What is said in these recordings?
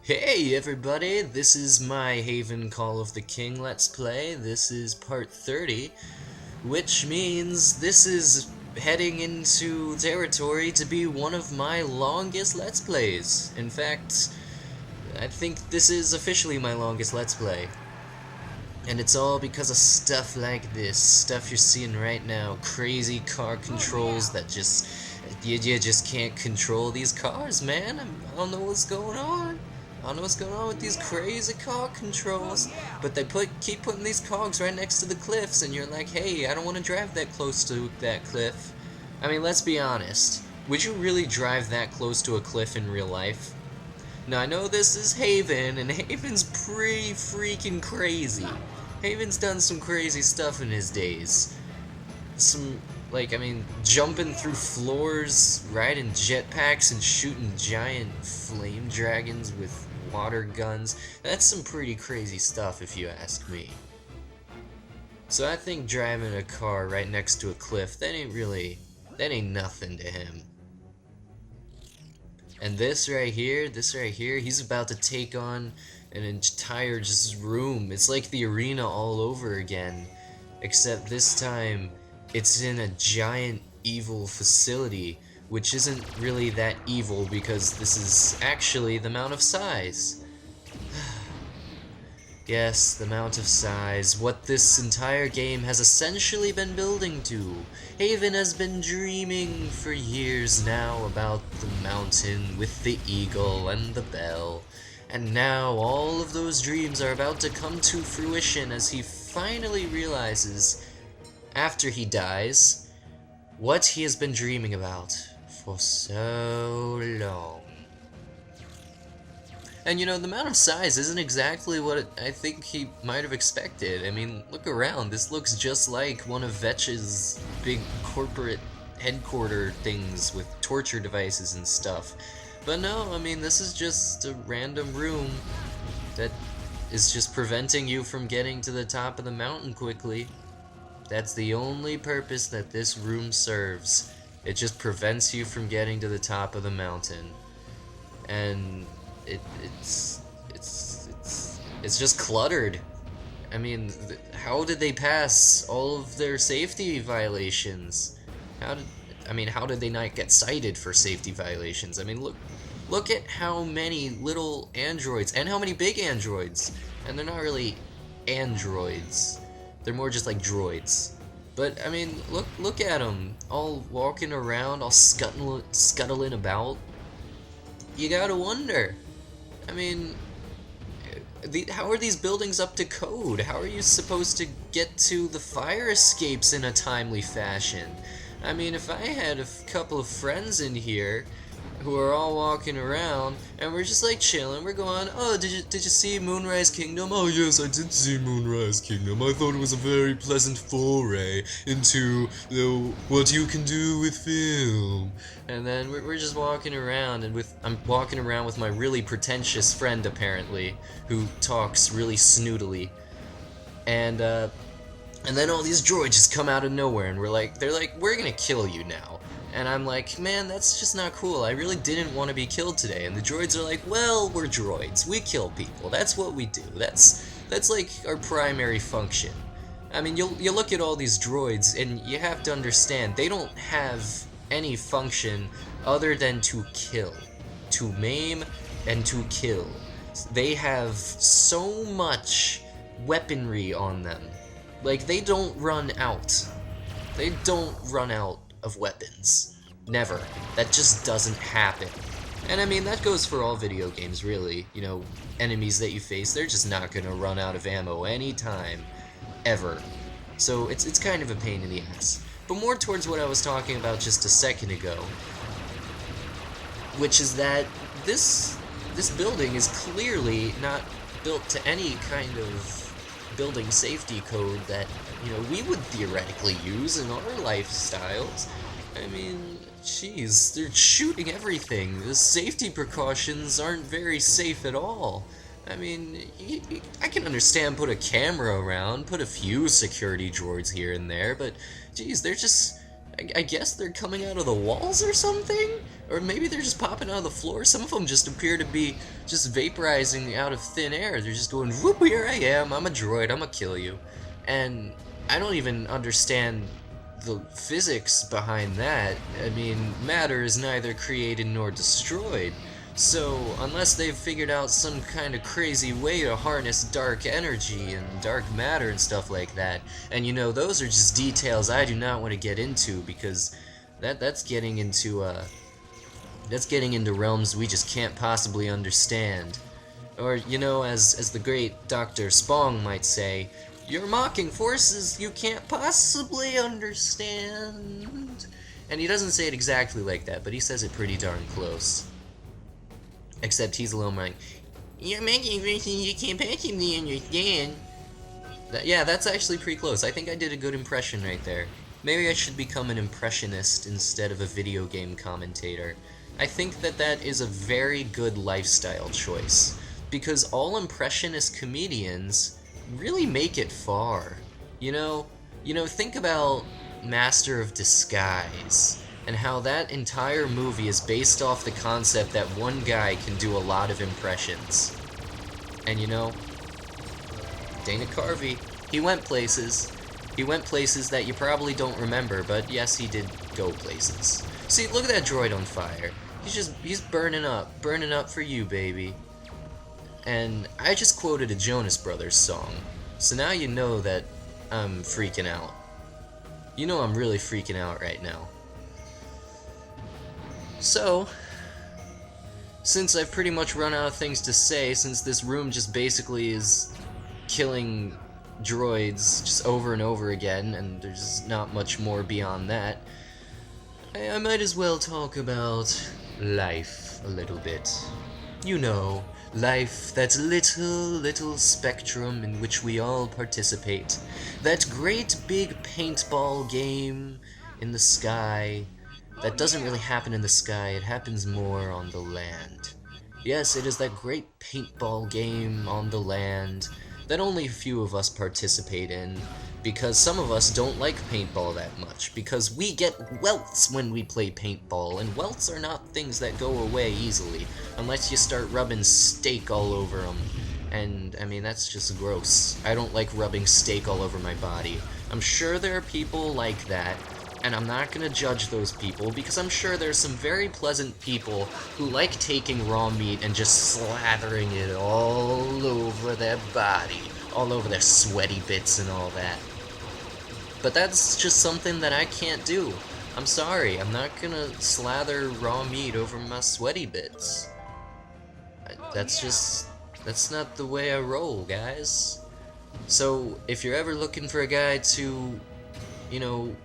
Hey everybody, this is my Haven Call of the King Let's Play. This is part 30, which means this is heading into territory to be one of my longest Let's Plays. In fact, I think this is officially my longest Let's Play. And it's all because of stuff like this, stuff you're seeing right now, crazy car controls that you just can't control these cars, man. I don't know what's going on. I don't know what's going on with these crazy car controls, but they keep putting these cogs right next to the cliffs, and you're like, hey, I don't want to drive that close to that cliff. I mean, let's be honest. Would you really drive that close to a cliff in real life? Now, I know this is Haven, and Haven's pretty freaking crazy. Haven's done some crazy stuff in his days. Jumping through floors, riding jetpacks, and shooting giant flame dragons with water guns. That's some pretty crazy stuff, if you ask me. So I think driving a car right next to a cliff, that ain't nothing to him. And this right here, he's about to take on an entire just room. It's like the arena all over again, except this time it's in a giant evil facility, which isn't really that evil because this is actually the Mount of Size. Yes, the Mount of Size, what this entire game has essentially been building to. Haven has been dreaming for years now about the mountain with the eagle and the bell. And now all of those dreams are about to come to fruition as he finally realizes, after he dies, what he has been dreaming about for so long. And you know, the Mount of Size isn't exactly what I think he might have expected. I mean, look around. This looks just like one of Vetch's big corporate headquarter things with torture devices and stuff. But no, I mean, this is just a random room that is just preventing you from getting to the top of the mountain quickly. That's the only purpose that this room serves. It just prevents you from getting to the top of the mountain. And it's just cluttered. I mean, how did they pass all of their safety violations? How did they not get cited for safety violations? I mean, look at how many little androids and how many big androids. And they're not really androids. They're more just like droids. But I mean, look at them, all walking around, all scuttling about. You gotta wonder. I mean, how are these buildings up to code? How are you supposed to get to the fire escapes in a timely fashion? I mean, if I had a couple of friends in here who are all walking around and we're just like chilling, we're going, oh, did you see Moonrise Kingdom? Oh yes, I did see Moonrise Kingdom. I thought it was a very pleasant foray into what you can do with film. And then we're just walking around, and I'm walking around with my really pretentious friend apparently, who talks really snootily, and then all these droids just come out of nowhere, and they're like, we're gonna kill you now. And I'm like, man, that's just not cool. I really didn't want to be killed today. And the droids are like, well, we're droids. We kill people. That's what we do. That's like our primary function. I mean, you look at all these droids, and you have to understand, they don't have any function other than to kill. To maim and to kill. They have so much weaponry on them. Like, they don't run out. They don't run out of weapons. Never. That just doesn't happen. And I mean, that goes for all video games, really. You know, enemies that you face, they're just not gonna run out of ammo anytime. Ever. So it's kind of a pain in the ass. But more towards what I was talking about just a second ago, which is that this building is clearly not built to any kind of building safety code that, you know, we would theoretically use in our lifestyles. I mean, jeez, they're shooting everything. The safety precautions aren't very safe at all. I mean, I can understand put a camera around, put a few security droids here and there, but geez, they're just I guess they're coming out of the walls or something? Or maybe they're just popping out of the floor. Some of them just appear to be just vaporizing out of thin air. They're just going, whoop, here I am, I'm a droid, I'm gonna kill you. And I don't even understand the physics behind that. I mean, matter is neither created nor destroyed. So, unless they've figured out some kind of crazy way to harness dark energy and dark matter and stuff like that, and you know, those are just details I do not want to get into, because that's getting into realms we just can't possibly understand. Or, you know, as the great Dr. Spong might say, you're mocking forces you can't possibly understand. And he doesn't say it exactly like that, but he says it pretty darn close. Except he's a little like, you're making forces you can't possibly understand. Yeah, that's actually pretty close. I think I did a good impression right there. Maybe I should become an impressionist instead of a video game commentator. I think that is a very good lifestyle choice, because all impressionist comedians really make it far. You know, think about Master of Disguise, and how that entire movie is based off the concept that one guy can do a lot of impressions. And you know, Dana Carvey, he went places. He went places that you probably don't remember, but yes, he did go places. See, look at that droid on fire. He's burning up for you, baby. And I just quoted a Jonas Brothers song, so now you know that I'm freaking out. You know I'm really freaking out right now. So, since I've pretty much run out of things to say, since this room just basically is killing droids just over and over again, and there's not much more beyond that, I might as well talk about life a little bit. You know, life, that little spectrum in which we all participate. That great big paintball game in the sky. That doesn't really happen in the sky, it happens more on the land. Yes, it is that great paintball game on the land that only a few of us participate in, because some of us don't like paintball that much, because we get welts when we play paintball, and welts are not things that go away easily, unless you start rubbing steak all over them. And, I mean, that's just gross. I don't like rubbing steak all over my body. I'm sure there are people like that, and I'm not gonna judge those people, because I'm sure there's some very pleasant people who like taking raw meat and just slathering it all over their body, all over their sweaty bits and all that. But that's just something that I can't do. I'm sorry, I'm not gonna slather raw meat over my sweaty bits. That's not the way I roll, guys. So, if you're ever looking for a guy to, you know,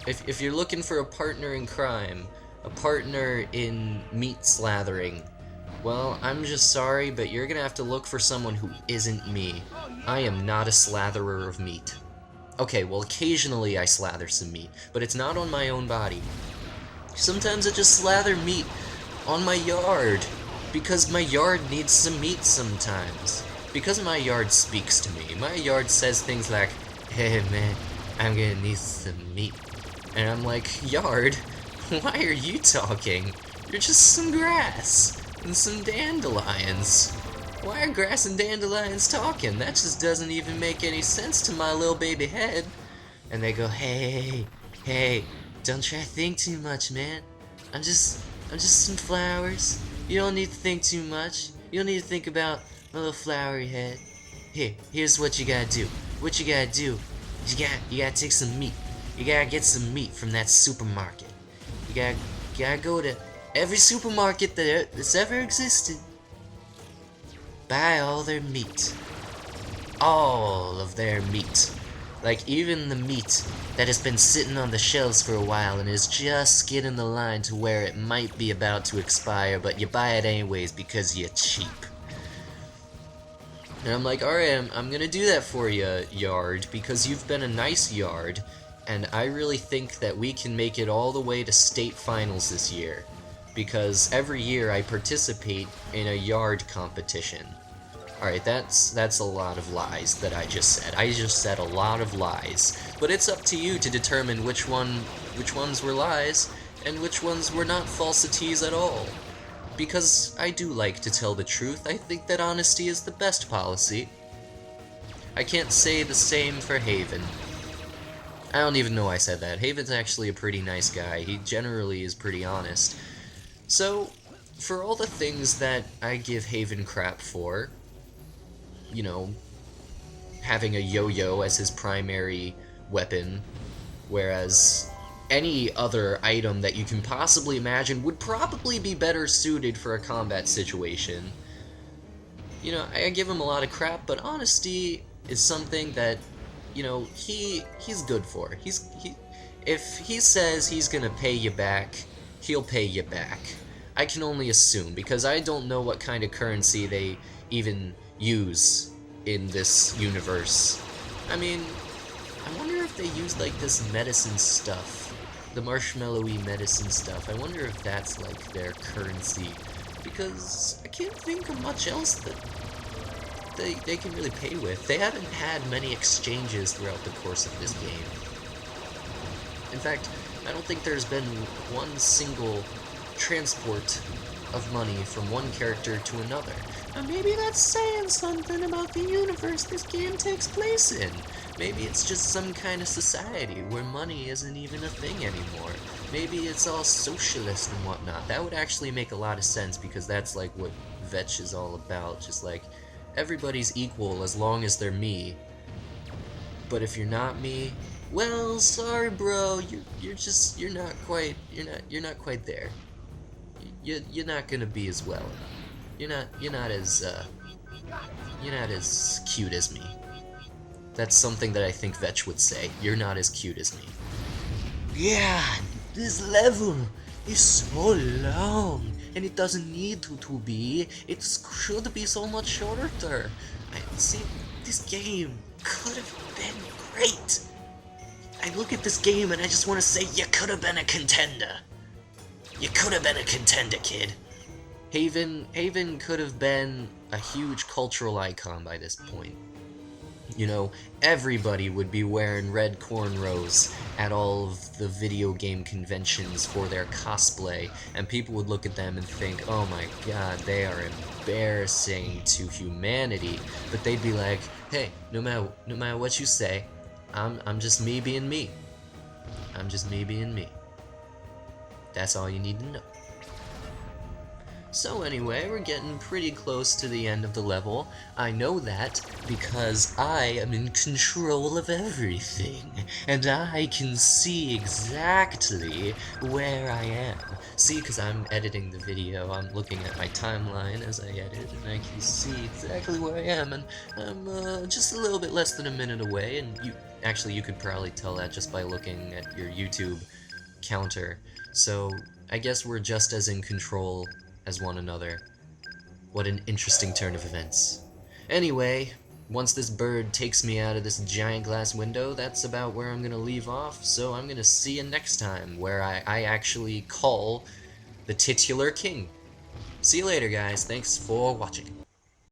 if you're looking for a partner in crime, a partner in meat slathering, well, I'm just sorry, but you're gonna have to look for someone who isn't me. I am not a slatherer of meat. Okay, well, occasionally I slather some meat, but it's not on my own body. Sometimes I just slather meat on my yard, because my yard needs some meat sometimes. Because my yard speaks to me. My yard says things like, hey man, I'm gonna need some meat. And I'm like, yard? Why are you talking? You're just some grass and some dandelions. Why are grass and dandelions talking? That just doesn't even make any sense to my little baby head. And they go, hey, don't try to think too much, man. I'm just some flowers. You don't need to think too much. You don't need to think about my little flowery head. Here's what you gotta do. What you gotta do is you gotta take some meat. You gotta get some meat from that supermarket. You gotta go to every supermarket that's ever existed. Buy all their meat. All of their meat. Like even the meat that has been sitting on the shelves for a while and is just getting the line to where it might be about to expire, but you buy it anyways because you're cheap. And I'm like, alright, I'm gonna do that for you, yard, because you've been a nice yard, and I really think that we can make it all the way to state finals this year, because every year I participate in a yard competition. Alright, that's a lot of lies that I just said. I just said a lot of lies. But it's up to you to determine which ones were lies, and which ones were not falsities at all. Because I do like to tell the truth, I think that honesty is the best policy. I can't say the same for Haven. I don't even know why I said that. Haven's actually a pretty nice guy. He generally is pretty honest. So, for all the things that I give Haven crap for, you know, having a yo-yo as his primary weapon, whereas any other item that you can possibly imagine would probably be better suited for a combat situation. You know, I give him a lot of crap, but honesty is something that, you know, he's good for. If he says he's gonna pay you back, he'll pay you back. I can only assume, because I don't know what kind of currency they even use in this universe. I mean, I wonder if they use like this medicine stuff, the marshmallowy medicine stuff. I wonder if that's like their currency, because I can't think of much else that they can really pay with. They haven't had many exchanges throughout the course of this game. In fact, I don't think there's been one single transport of money from one character to another. Now maybe that's saying something about the universe this game takes place in. Maybe it's just some kind of society where money isn't even a thing anymore. Maybe it's all socialist and whatnot. That would actually make a lot of sense, because that's like what Vetch is all about. Just like, everybody's equal as long as they're me. But if you're not me, well, sorry bro, you're not quite there. You're not gonna be as well. You're not as cute as me. That's something that I think Vetch would say. You're not as cute as me. Yeah, this level is so long, and it doesn't need to be. It should be so much shorter. I see, this game could have been great. I look at this game and I just want to say, you could have been a contender. You could have been a contender, kid. Haven could have been a huge cultural icon by this point. You know, everybody would be wearing red cornrows at all of the video game conventions for their cosplay, and people would look at them and think, oh my god, they are embarrassing to humanity. But they'd be like, hey, no matter what you say, I'm just me being me. I'm just me being me. That's all you need to know. So anyway, we're getting pretty close to the end of the level. I know that because I am in control of everything, and I can see exactly where I am. See, because I'm editing the video, I'm looking at my timeline as I edit, and I can see exactly where I am, and I'm just a little bit less than a minute away, and you could probably tell that just by looking at your YouTube counter. So I guess we're just as in control as one another. What an interesting turn of events. Anyway, once this bird takes me out of this giant glass window, that's about where I'm gonna leave off, so I'm gonna see you next time, where I actually call the titular king. See you later, guys. Thanks for watching.